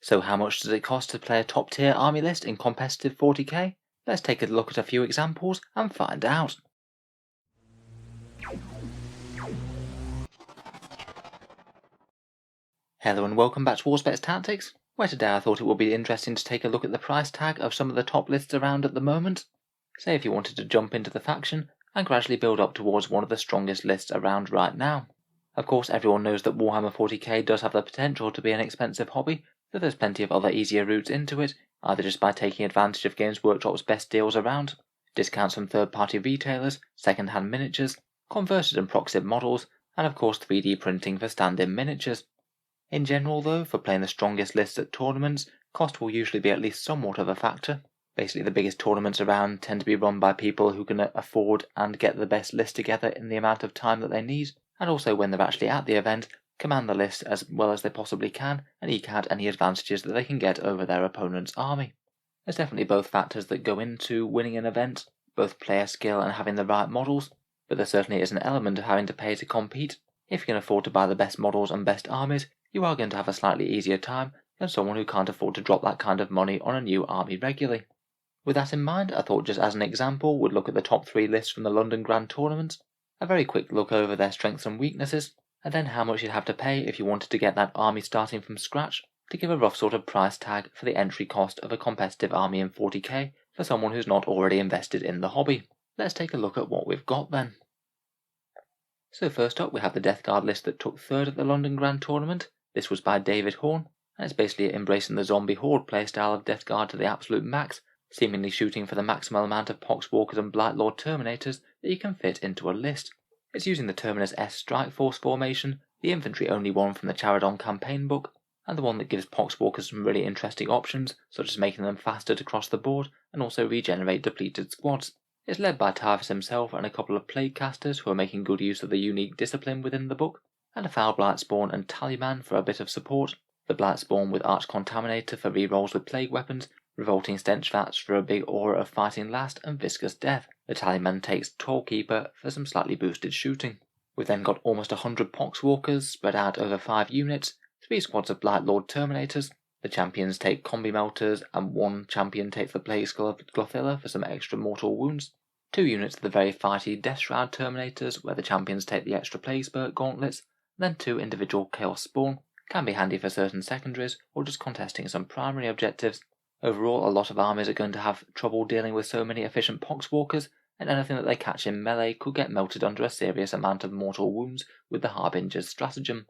So how much does it cost to play a top tier army list in competitive 40k? Let's take a look at a few examples and find out. Hello and welcome back to Auspex Tactics, where today I thought it would be interesting to take a look at the price tag of some of the top lists around at the moment. Say if you wanted to jump into the faction and gradually build up towards one of the strongest lists around right now. Of course, everyone knows that Warhammer 40k does have the potential to be an expensive hobby, but there's plenty of other easier routes into it, either just by taking advantage of Games Workshop's best deals around, discounts from third-party retailers, second-hand miniatures, converted and proxied models, and of course 3D printing for stand-in miniatures. In general though, for playing the strongest lists at tournaments, cost will usually be at least somewhat of a factor. Basically the biggest tournaments around tend to be run by people who can afford and get the best list together in the amount of time that they need, and also when they're actually at the event, command the list as well as they possibly can and eke out any advantages that they can get over their opponent's army. There's definitely both factors that go into winning an event, both player skill and having the right models, but there certainly is an element of having to pay to compete. If you can afford to buy the best models and best armies, you are going to have a slightly easier time than someone who can't afford to drop that kind of money on a new army regularly. With that in mind, I thought just as an example we'd look at the top 3 lists from the London Grand Tournament, a very quick look over their strengths and weaknesses, and then how much you'd have to pay if you wanted to get that army starting from scratch, to give a rough sort of price tag for the entry cost of a competitive army in 40k for someone who's not already invested in the hobby. Let's take a look at what we've got then. So first up we have the Death Guard list that took 3rd at the London Grand Tournament. This was by David Horn, and it's basically embracing the zombie horde playstyle of Death Guard to the absolute max, seemingly shooting for the maximal amount of Poxwalkers and Blightlord Terminators that you can fit into a list. It's using the Terminus S Strike Force formation, the infantry only one from the Charadon campaign book, and the one that gives Poxwalkers some really interesting options, such as making them faster to cross the board and also regenerate depleted squads. It's led by Typhus himself and a couple of Plague Casters who are making good use of the unique discipline within the book, and a Foul Blightspawn and Tallyman for a bit of support, the Blightspawn with Arch Contaminator for rerolls with Plague weapons, Revolting Stench Vats for a big aura of fighting last and viscous death. The Tallyman takes Tollkeeper for some slightly boosted shooting. We've then got almost 100 Poxwalkers spread out over 5 units, 3 squads of Blightlord Terminators, the champions take Combi Melters and 1 champion takes the Plague Skull of Glothilla for some extra mortal wounds, 2 units of the very fighty Death Shroud Terminators where the champions take the extra Plague Spurt gauntlets, and then 2 individual Chaos Spawn, can be handy for certain secondaries or just contesting some primary objectives. Overall, a lot of armies are going to have trouble dealing with so many efficient Poxwalkers, and anything that they catch in melee could get melted under a serious amount of mortal wounds with the Harbinger's stratagem.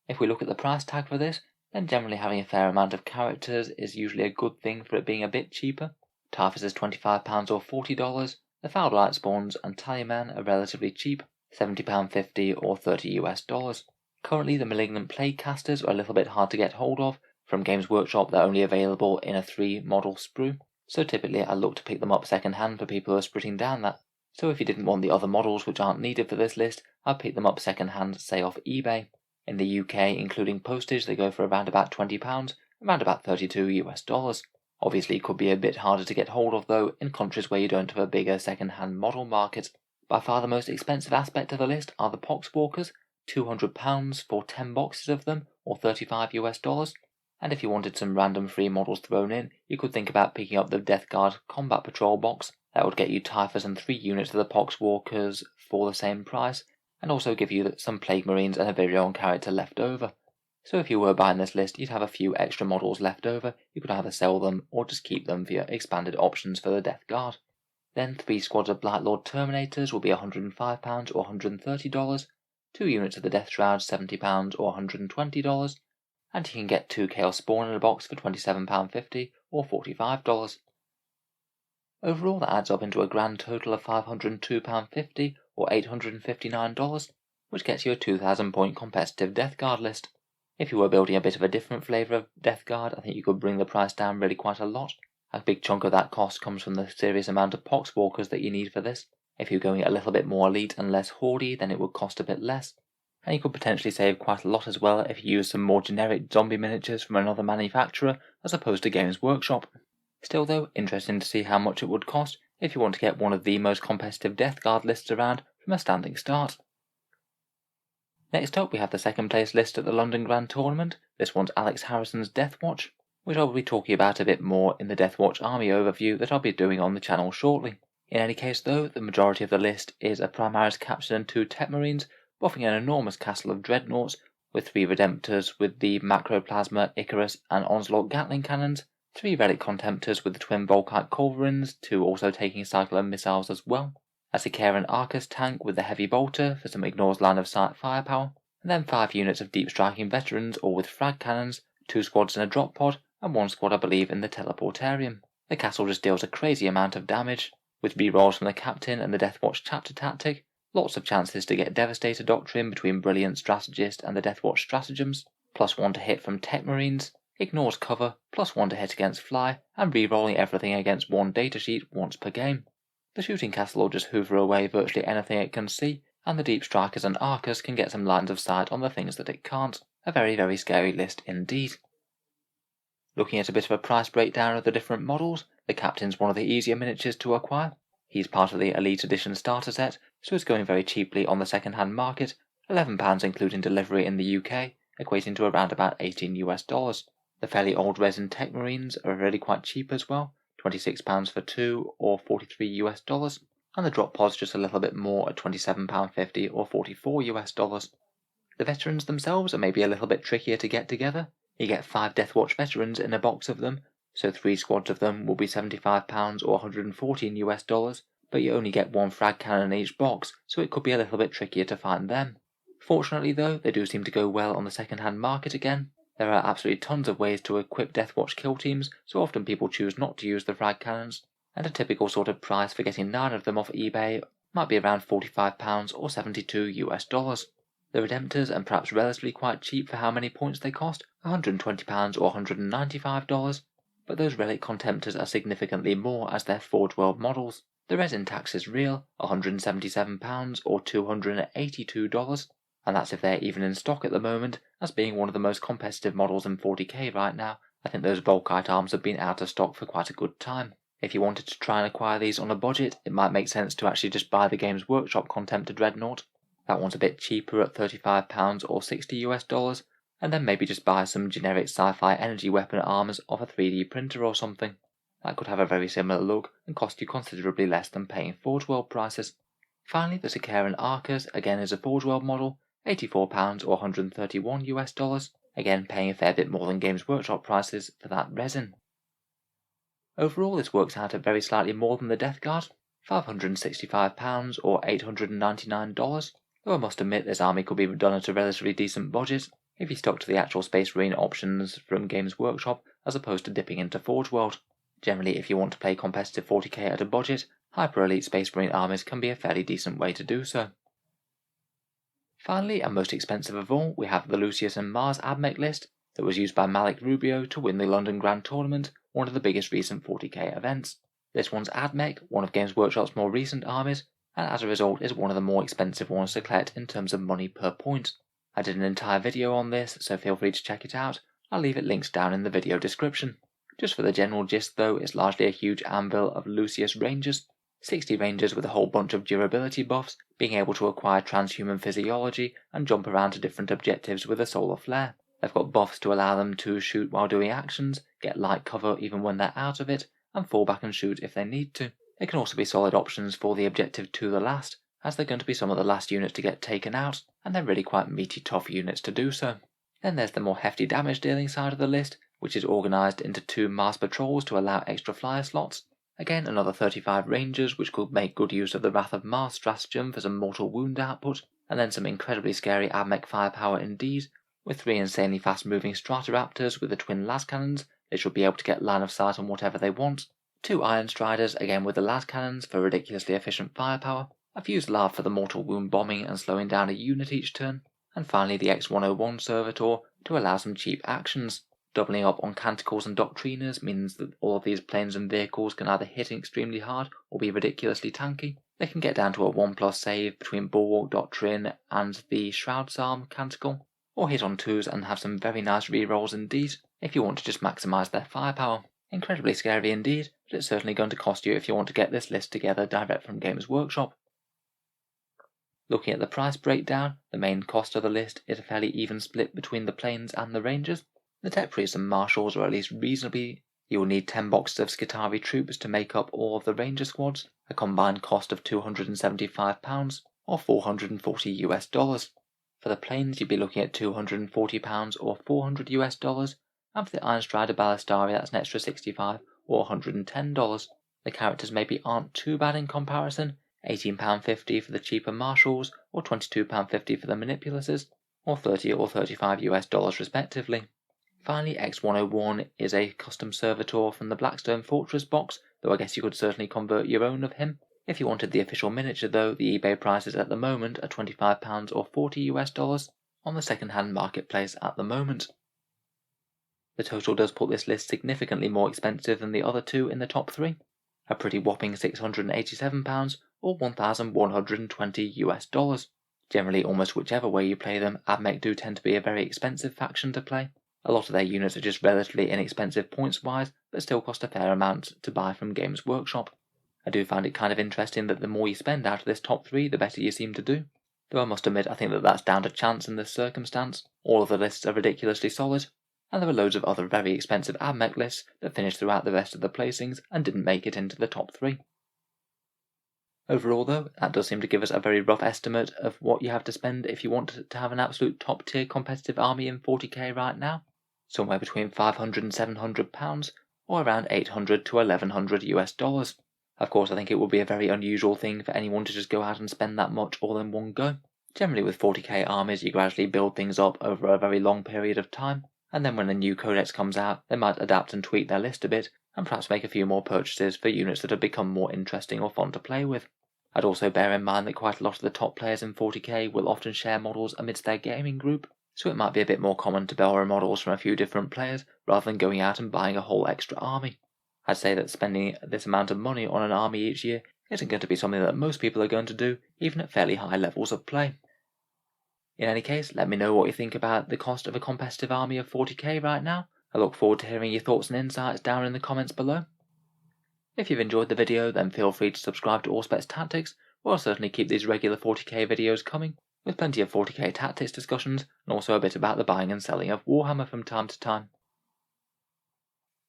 If we look at the price tag for this, then generally having a fair amount of characters is usually a good thing for it being a bit cheaper. Typhus is £25 or $40, the Foul Blightspawns and Tallyman are relatively cheap, £70.50 or $30 US. Currently the Malignant Plague Casters are a little bit hard to get hold of. From Games Workshop they're only available in a 3 model sprue, so typically I look to pick them up second hand for people who are splitting down that. So if you didn't want the other models which aren't needed for this list, I'd pick them up second hand, say off eBay. In the UK, including postage, they go for around about £20, around about $32 US. Obviously it could be a bit harder to get hold of though in countries where you don't have a bigger second hand model market. By far the most expensive aspect of the list are the Poxwalkers, £200 for 10 boxes of them or $35 US. And if you wanted some random free models thrown in, you could think about picking up the Death Guard Combat Patrol box. That would get you Typhus and 3 units of the Poxwalkers for the same price, and also give you some Plague Marines and a Virion character left over. So if you were buying this list, you'd have a few extra models left over. You could either sell them or just keep them for your expanded options for the Death Guard. Then 3 squads of Blightlord Terminators will be £105 or $130, 2 units of the Death Shroud £70 or $120, and you can get 2 Chaos Spawn in a box for £27.50 or $45. Overall that adds up into a grand total of £502.50 or $859, which gets you a 2,000 point competitive Death Guard list. If you were building a bit of a different flavour of Death Guard, I think you could bring the price down really quite a lot. A big chunk of that cost comes from the serious amount of Poxwalkers that you need for this. If you're going a little bit more elite and less hoardy, then it would cost a bit less. And you could potentially save quite a lot as well if you use some more generic zombie miniatures from another manufacturer as opposed to Games Workshop. Still though, interesting to see how much it would cost if you want to get one of the most competitive Death Guard lists around from a standing start. Next up we have the second place list at the London Grand Tournament. this one's Alex Harrison's Deathwatch, which I'll be talking about a bit more in the Deathwatch army overview that I'll be doing on the channel shortly. In any case though, the majority of the list is a Primaris captain and 2 Tech Marines, buffing an enormous castle of dreadnoughts, with 3 Redemptors with the Macroplasma, Icarus and Onslaught Gatling cannons, 3 Relic Contemptors with the twin Volkite Culverins, 2 also taking Cyclone missiles as well, a Sicarian Arcus tank with the Heavy Bolter for some ignores line of sight firepower, and then 5 units of deep striking veterans all with frag cannons, 2 squads in a drop pod, and 1 squad I believe in the Teleportarium. The castle just deals a crazy amount of damage, with rerolls from the captain and the Deathwatch chapter tactic, lots of chances to get Devastator Doctrine between Brilliant Strategist and the Deathwatch stratagems, +1 to hit from Tech Marines, ignores cover, +1 to hit against fly, and rerolling everything against 1 datasheet once per game. The shooting castle will just hoover away virtually anything it can see, and the deep strikers and archers can get some lines of sight on the things that it can't. A very, very scary list indeed. Looking at a bit of a price breakdown of the different models, the captain's one of the easier miniatures to acquire. He's part of the Elite Edition starter set, so it's going very cheaply on the second-hand market, £11 including delivery in the UK, equating to around about $18. The fairly old resin Tech Marines are really quite cheap as well, £26 for 2 or $43, and the drop pods just a little bit more at £27.50 or $44. The veterans themselves are maybe a little bit trickier to get together. You get 5 Deathwatch veterans in a box of them, so 3 squads of them will be £75 or $114, but you only get 1 frag cannon in each box, so it could be a little bit trickier to find them. Fortunately though, they do seem to go well on the second-hand market again. There are absolutely tons of ways to equip Deathwatch kill teams, so often people choose not to use the frag cannons, and a typical sort of price for getting 9 of them off eBay might be around £45 or $72. The Redemptors are perhaps relatively quite cheap for how many points they cost, £120 or $195, but those Relic Contemptors are significantly more as they're Forge World models. The resin tax is real, £177 or $282, and that's if they're even in stock at the moment, as being one of the most competitive models in 40k right now. I think those Volkite arms have been out of stock for quite a good time. If you wanted to try and acquire these on a budget, it might make sense to actually just buy the Games Workshop Contemptor Dreadnought. That one's a bit cheaper at $35 or $60, and then maybe just buy some generic sci-fi energy weapon armors off a 3D printer or something. That could have a very similar look and cost you considerably less than paying Forge World prices. Finally, the Sicarian Arcus again is a Forge World model, £84 or $131, again paying a fair bit more than Games Workshop prices for that resin. Overall this works out at very slightly more than the Death Guard, £565 or $899, though I must admit this army could be done at a relatively decent budget if you stuck to the actual Space Marine options from Games Workshop as opposed to dipping into Forge World. Generally, if you want to play competitive 40k at a budget, Hyper Elite Space Marine armies can be a fairly decent way to do so. Finally, and most expensive of all, we have the Lucius and Mars Admech list that was used by Malik Rubio to win the London Grand Tournament, one of the biggest recent 40k events. This one's Admech, one of Games Workshop's more recent armies, and as a result is one of the more expensive ones to collect in terms of money per point. I did an entire video on this, so feel free to check it out. I'll leave it links down in the video description. Just for the general gist though, it's largely a huge anvil of Lucius Rangers, 60 Rangers with a whole bunch of durability buffs, being able to acquire transhuman physiology and jump around to different objectives with a solar flare. They've got buffs to allow them to shoot while doing actions, get light cover even when they're out of it, and fall back and shoot if they need to. They can also be solid options for the objective to the last, as they're going to be some of the last units to get taken out, and they're really quite meaty tough units to do so. Then there's the more hefty damage dealing side of the list, which is organised into 2 Mars Patrols to allow extra flyer slots. Again, another 35 Rangers, which could make good use of the Wrath of Mars stratagem for some mortal wound output, and then some incredibly scary Admech firepower indeed, with 3 insanely fast moving Stratoraptors with the twin las cannons. They should be able to get line of sight on whatever they want, 2 Iron Striders, again with the las cannons for ridiculously efficient firepower, a Fusillade for the mortal wound bombing and slowing down a unit each turn, and finally the X-101 Servitor to allow some cheap actions. Doubling up on Canticles and Doctriners means that all of these planes and vehicles can either hit extremely hard or be ridiculously tanky. They can get down to a 1+ save between Bulwark Doctrine and the Shroud's Arm Canticle, or hit on 2s and have some very nice rerolls indeed if you want to just maximise their firepower. Incredibly scary indeed, but it's certainly going to cost you if you want to get this list together direct from Games Workshop. Looking at the price breakdown, the main cost of the list is a fairly even split between the planes and the Rangers. The tech priests and marshals are at least reasonably. You will need 10 boxes of Skitarii troops to make up all of the ranger squads, a combined cost of £275 or $440 US. For the planes you'd be looking at £240 or $400 and for the Iron Strider Ballistari that's an extra $65 or $110. The characters maybe aren't too bad in comparison, £18.50 for the cheaper marshals or £22.50 for the manipuluses, or $30 or $35 respectively. Finally, X101 is a custom servitor from the Blackstone Fortress box, though I guess you could certainly convert your own of him. If you wanted the official miniature though, the eBay prices at the moment are £25 or $40 on the second-hand marketplace at the moment. The total does put this list significantly more expensive than the other two in the top three, a pretty whopping £687 or $1,120. Generally, almost whichever way you play them, Admech do tend to be a very expensive faction to play. A lot of their units are just relatively inexpensive points-wise, but still cost a fair amount to buy from Games Workshop. I do find it kind of interesting that the more you spend out of this top three, the better you seem to do. Though I must admit I think that that's down to chance in this circumstance. All of the lists are ridiculously solid, and there are loads of other very expensive Admech lists that finished throughout the rest of the placings and didn't make it into the top three. Overall though, that does seem to give us a very rough estimate of what you have to spend if you want to have an absolute top tier competitive army in 40k right now. Somewhere between £500 and £700, or around $800 to $1,100. Of course, I think it would be a very unusual thing for anyone to just go out and spend that much all in one go. Generally with 40k armies, you gradually build things up over a very long period of time, and then when a new codex comes out, they might adapt and tweak their list a bit, and perhaps make a few more purchases for units that have become more interesting or fun to play with. I'd also bear in mind that quite a lot of the top players in 40k will often share models amidst their gaming group, so it might be a bit more common to borrow models from a few different players rather than going out and buying a whole extra army. I'd say that spending this amount of money on an army each year isn't going to be something that most people are going to do, even at fairly high levels of play. In any case, let me know what you think about the cost of a competitive army of 40k right now. I look forward to hearing your thoughts and insights down in the comments below. If you've enjoyed the video, then feel free to subscribe to Auspex Tactics, or I'll certainly keep these regular 40k videos coming, with plenty of 40k tactics discussions, and also a bit about the buying and selling of Warhammer from time to time.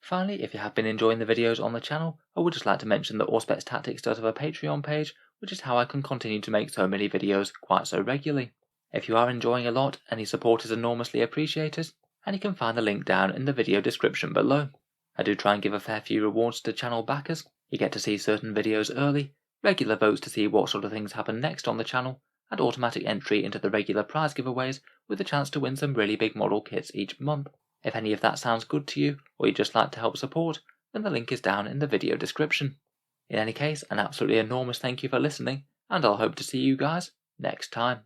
Finally, if you have been enjoying the videos on the channel, I would just like to mention that Auspex Tactics does have a Patreon page, which is how I can continue to make so many videos quite so regularly. If you are enjoying a lot, any support is enormously appreciated, and you can find the link down in the video description below. I do try and give a fair few rewards to channel backers. You get to see certain videos early, regular votes to see what sort of things happen next on the channel, and automatic entry into the regular prize giveaways with a chance to win some really big model kits each month. If any of that sounds good to you, or you'd just like to help support, then the link is down in the video description. In any case, an absolutely enormous thank you for listening, and I'll hope to see you guys next time.